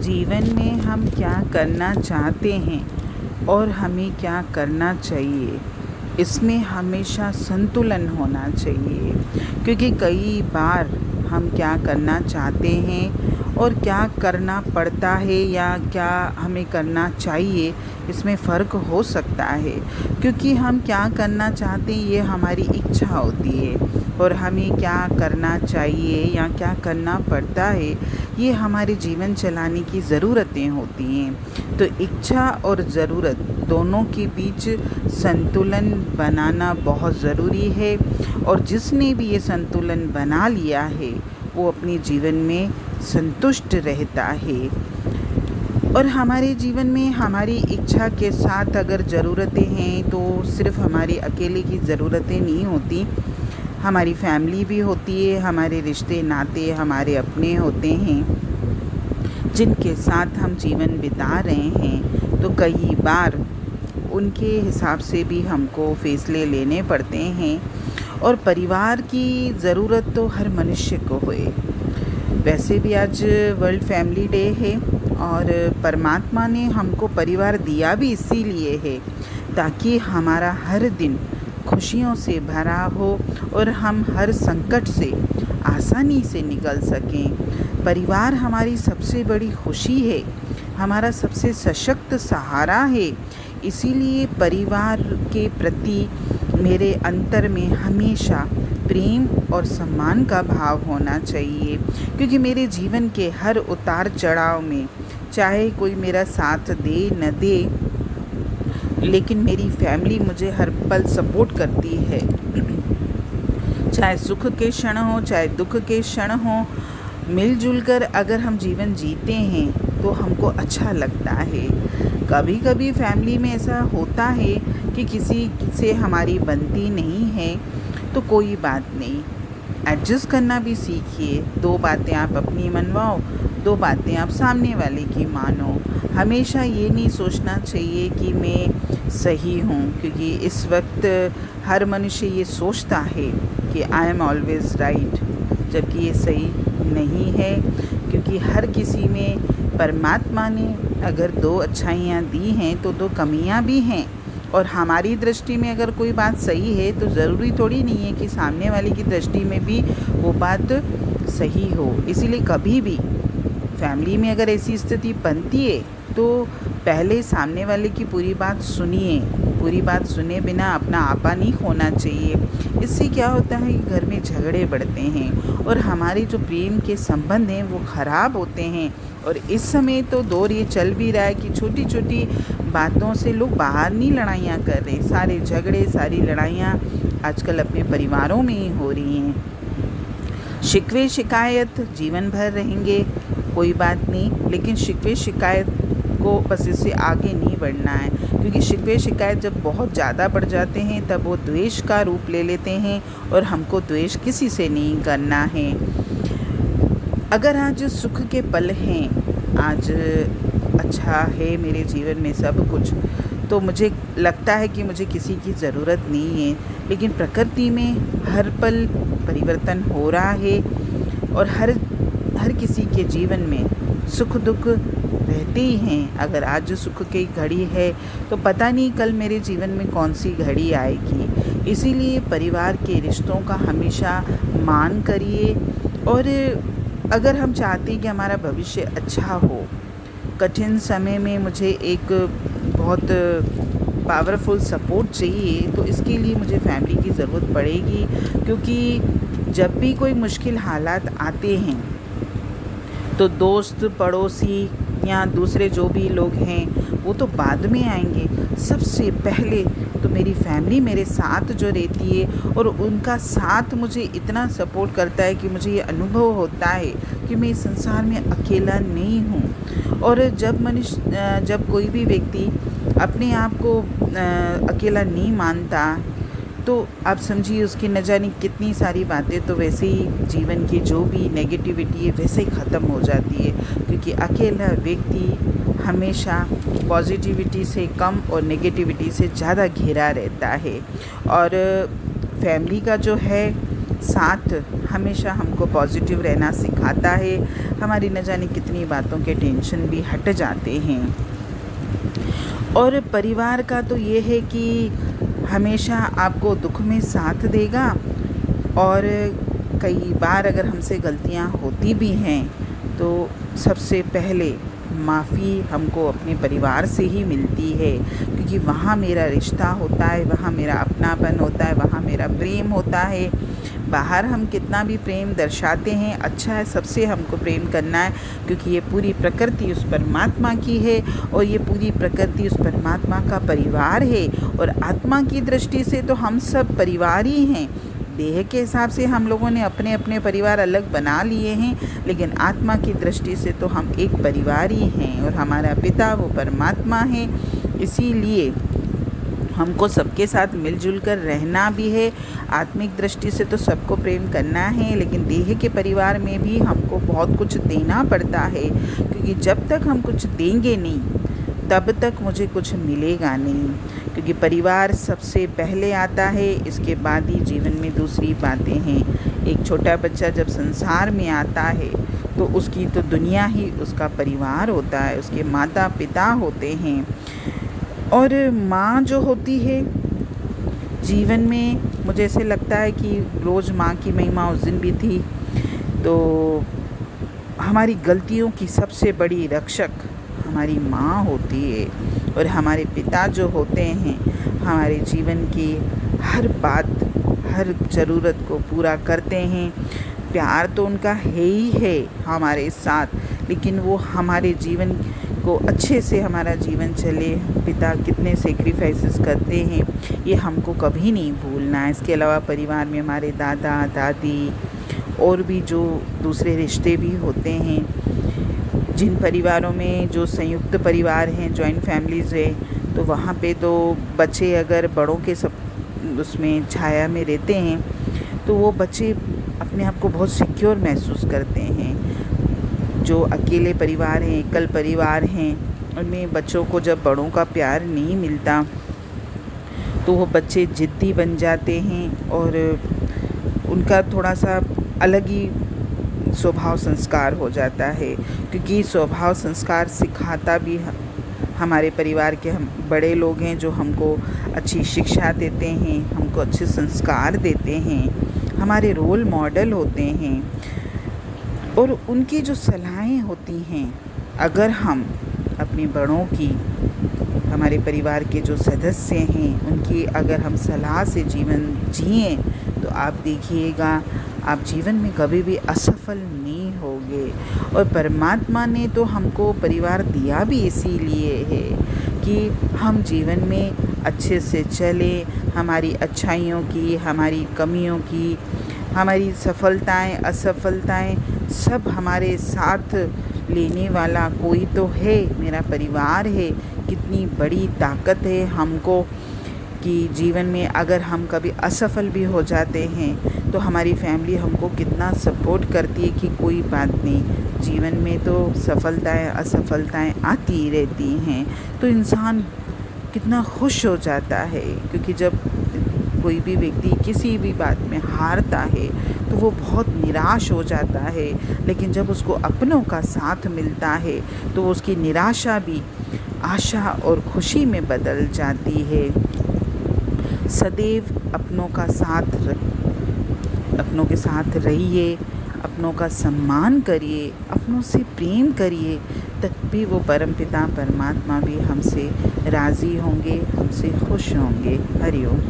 जीवन में हम क्या करना चाहते हैं और हमें क्या करना चाहिए, इसमें हमेशा संतुलन होना चाहिए। क्योंकि कई बार हम क्या करना चाहते हैं और क्या करना पड़ता है या क्या हमें करना चाहिए, इसमें फ़र्क हो सकता है। क्योंकि हम क्या करना चाहते हैं ये हमारी इच्छा होती है और हमें क्या करना चाहिए या क्या करना पड़ता है ये हमारे जीवन चलाने की ज़रूरतें होती हैं। तो इच्छा और ज़रूरत दोनों के बीच संतुलन बनाना बहुत ज़रूरी है और जिसने भी ये संतुलन बना लिया है वो अपने जीवन में संतुष्ट रहता है। और हमारे जीवन में हमारी इच्छा के साथ अगर ज़रूरतें हैं तो सिर्फ़ हमारी अकेले की ज़रूरतें नहीं होती, हमारी फैमिली भी होती है, हमारे रिश्ते नाते हमारे अपने होते हैं जिनके साथ हम जीवन बिता रहे हैं। तो कई बार उनके हिसाब से भी हमको फ़ैसले लेने पड़ते हैं और परिवार की ज़रूरत तो हर मनुष्य को है। वैसे भी आज वर्ल्ड फैमिली डे है और परमात्मा ने हमको परिवार दिया भी इसीलिए है ताकि हमारा हर दिन खुशियों से भरा हो और हम हर संकट से आसानी से निकल सकें। परिवार हमारी सबसे बड़ी खुशी है, हमारा सबसे सशक्त सहारा है। इसीलिए परिवार के प्रति मेरे अंतर में हमेशा प्रेम और सम्मान का भाव होना चाहिए। क्योंकि मेरे जीवन के हर उतार चढ़ाव में चाहे कोई मेरा साथ दे न दे, लेकिन मेरी फैमिली मुझे हर पल सपोर्ट करती है। चाहे सुख के क्षण हो चाहे दुख के क्षण हो, मिलजुल कर अगर हम जीवन जीते हैं तो हमको अच्छा लगता है। कभी कभी फैमिली में ऐसा होता है कि किसी से हमारी बनती नहीं है, तो कोई बात नहीं, एडजस्ट करना भी सीखिए। 2 बातें आप अपनी मनवाओ, 2 बातें आप सामने वाले की मानो। हमेशा ये नहीं सोचना चाहिए कि मैं सही हूँ, क्योंकि इस वक्त हर मनुष्य ये सोचता है कि आई एम ऑलवेज़ राइट, जबकि ये सही नहीं है। क्योंकि हर किसी में परमात्मा ने अगर 2 अच्छाइयाँ दी हैं तो 2 कमियाँ भी हैं। और हमारी दृष्टि में अगर कोई बात सही है तो ज़रूरी थोड़ी नहीं है कि सामने वाले की दृष्टि में भी वो बात सही हो। इसीलिए कभी भी फैमिली में अगर ऐसी स्थिति बनती है तो पहले सामने वाले की पूरी बात सुनिए। पूरी बात सुने बिना अपना आपा नहीं खोना चाहिए। इससे क्या होता है कि घर में झगड़े बढ़ते हैं और हमारे जो प्रेम के संबंध हैं वो ख़राब होते हैं। और इस समय तो दौर ये चल भी रहा है कि छोटी छोटी बातों से लोग बाहर नहीं लड़ाइयाँ कर रहे, सारे झगड़े सारी लड़ाइयाँ आजकल अपने परिवारों में ही हो रही हैं। शिकवे शिकायत जीवन भर रहेंगे, कोई बात नहीं, लेकिन शिकवे शिकायत को बस इससे आगे नहीं बढ़ना है। क्योंकि शिकवे शिकायत जब बहुत ज़्यादा बढ़ जाते हैं तब वो द्वेष का रूप ले लेते हैं और हमको द्वेष किसी से नहीं करना है। अगर आज सुख के पल हैं, आज अच्छा है मेरे जीवन में सब कुछ, तो मुझे लगता है कि मुझे किसी की ज़रूरत नहीं है। लेकिन प्रकृति में हर पल परिवर्तन हो रहा है और हर किसी के जीवन में सुख दुख रहते ही हैं। अगर आज सुख की घड़ी है तो पता नहीं कल मेरे जीवन में कौन सी घड़ी आएगी। इसीलिए परिवार के रिश्तों का हमेशा मान करिए। और अगर हम चाहते हैं कि हमारा भविष्य अच्छा हो, कठिन समय में मुझे एक बहुत पावरफुल सपोर्ट चाहिए, तो इसके लिए मुझे फैमिली की ज़रूरत पड़ेगी। क्योंकि जब भी कोई मुश्किल हालात आते हैं तो दोस्त पड़ोसी या दूसरे जो भी लोग हैं वो तो बाद में आएंगे। सबसे पहले तो मेरी फैमिली मेरे साथ जो रहती है और उनका साथ मुझे इतना सपोर्ट करता है कि मुझे ये अनुभव होता है कि मैं इस संसार में अकेला नहीं हूँ। और जब कोई भी व्यक्ति अपने आप को अकेला नहीं मानता तो आप समझिए उसकी न जाने कितनी सारी बातें तो वैसे ही जीवन की जो भी नेगेटिविटी है वैसे ही ख़त्म हो जाती है। क्योंकि अकेला व्यक्ति हमेशा पॉजिटिविटी से कम और नेगेटिविटी से ज़्यादा घिरा रहता है। और फैमिली का जो है साथ हमेशा हमको पॉजिटिव रहना सिखाता है। हमारी न जाने कितनी बातों के टेंशन भी हट जाते हैं। और परिवार का तो ये है कि हमेशा आपको दुख में साथ देगा, और कई बार अगर हमसे गलतियां होती भी हैं तो सबसे पहले माफ़ी हमको अपने परिवार से ही मिलती है, क्योंकि वहाँ मेरा रिश्ता होता है, वहाँ मेरा अपनापन होता है, वहाँ मेरा प्रेम होता है। बाहर हम कितना भी प्रेम दर्शाते हैं, अच्छा है, सबसे हमको प्रेम करना है, क्योंकि ये पूरी प्रकृति उस परमात्मा की है और ये पूरी प्रकृति उस परमात्मा का परिवार है। और आत्मा की दृष्टि से तो हम सब परिवार ही हैं। देह के हिसाब से हम लोगों ने अपने अपने परिवार अलग बना लिए हैं, लेकिन आत्मा की दृष्टि से तो हम एक परिवार ही हैं, और हमारा पिता वो परमात्मा है। इसीलिए हमको सबके साथ मिलजुल कर रहना भी है। आत्मिक दृष्टि से तो सबको प्रेम करना है, लेकिन देह के परिवार में भी हमको बहुत कुछ देना पड़ता है, क्योंकि जब तक हम कुछ देंगे नहीं तब तक मुझे कुछ मिलेगा नहीं। क्योंकि परिवार सबसे पहले आता है, इसके बाद ही जीवन में दूसरी बातें हैं। एक छोटा बच्चा जब संसार में आता है तो उसकी तो दुनिया ही उसका परिवार होता है, उसके माता पिता होते हैं। और माँ जो होती है जीवन में, मुझे ऐसे लगता है कि रोज़ माँ की महिमा उस दिन भी थी। तो हमारी गलतियों की सबसे बड़ी रक्षक हमारी माँ होती है, और हमारे पिता जो होते हैं हमारे जीवन की हर बात, हर ज़रूरत को पूरा करते हैं। प्यार तो उनका है ही है हमारे साथ, लेकिन वो हमारे जीवन को अच्छे से हमारा जीवन चले, पिता कितने सेक्रीफाइसेस करते हैं ये हमको कभी नहीं भूलना है। इसके अलावा परिवार में हमारे दादा दादी और भी जो दूसरे रिश्ते भी होते हैं, जिन परिवारों में जो संयुक्त परिवार हैं, जॉइंट फैमिलीज़ है, तो वहाँ पे तो बच्चे अगर बड़ों के सब उसमें छाया में रहते हैं तो वो बच्चे अपने आप को बहुत सिक्योर महसूस करते हैं। जो अकेले परिवार हैं, एकल परिवार हैं, उनमें बच्चों को जब बड़ों का प्यार नहीं मिलता तो वो बच्चे ज़िद्दी बन जाते हैं, और उनका थोड़ा सा अलग ही स्वभाव संस्कार हो जाता है। क्योंकि स्वभाव संस्कार सिखाता भी हमारे परिवार के हम बड़े लोग हैं, जो हमको अच्छी शिक्षा देते हैं, हमको अच्छे संस्कार देते हैं, हमारे रोल मॉडल होते हैं। और उनकी जो सलाहें होती हैं, अगर हम अपने बड़ों की, हमारे परिवार के जो सदस्य हैं उनकी अगर हम सलाह से जीवन जिएं तो आप देखिएगा आप जीवन में कभी भी असफल नहीं होगे। और परमात्मा ने तो हमको परिवार दिया भी इसीलिए है कि हम जीवन में अच्छे से चलें, हमारी अच्छाइयों की, हमारी कमियों की, हमारी सफलताएं असफलताएं सब हमारे साथ लेने वाला कोई तो है, मेरा परिवार है। कितनी बड़ी ताकत है हमको कि जीवन में अगर हम कभी असफल भी हो जाते हैं तो हमारी फैमिली हमको कितना सपोर्ट करती है कि कोई बात नहीं, जीवन में तो सफलताएं असफलताएं आती रहती हैं। तो इंसान कितना खुश हो जाता है, क्योंकि जब कोई भी व्यक्ति किसी भी बात में हारता है तो वो बहुत निराश हो जाता है, लेकिन जब उसको अपनों का साथ मिलता है तो उसकी निराशा भी आशा और खुशी में बदल जाती है। सदैव अपनों के साथ रहिए, अपनों का सम्मान करिए, अपनों से प्रेम करिए, तभी वो परमपिता परमात्मा भी हमसे राज़ी होंगे, हमसे खुश होंगे। हरि ओम।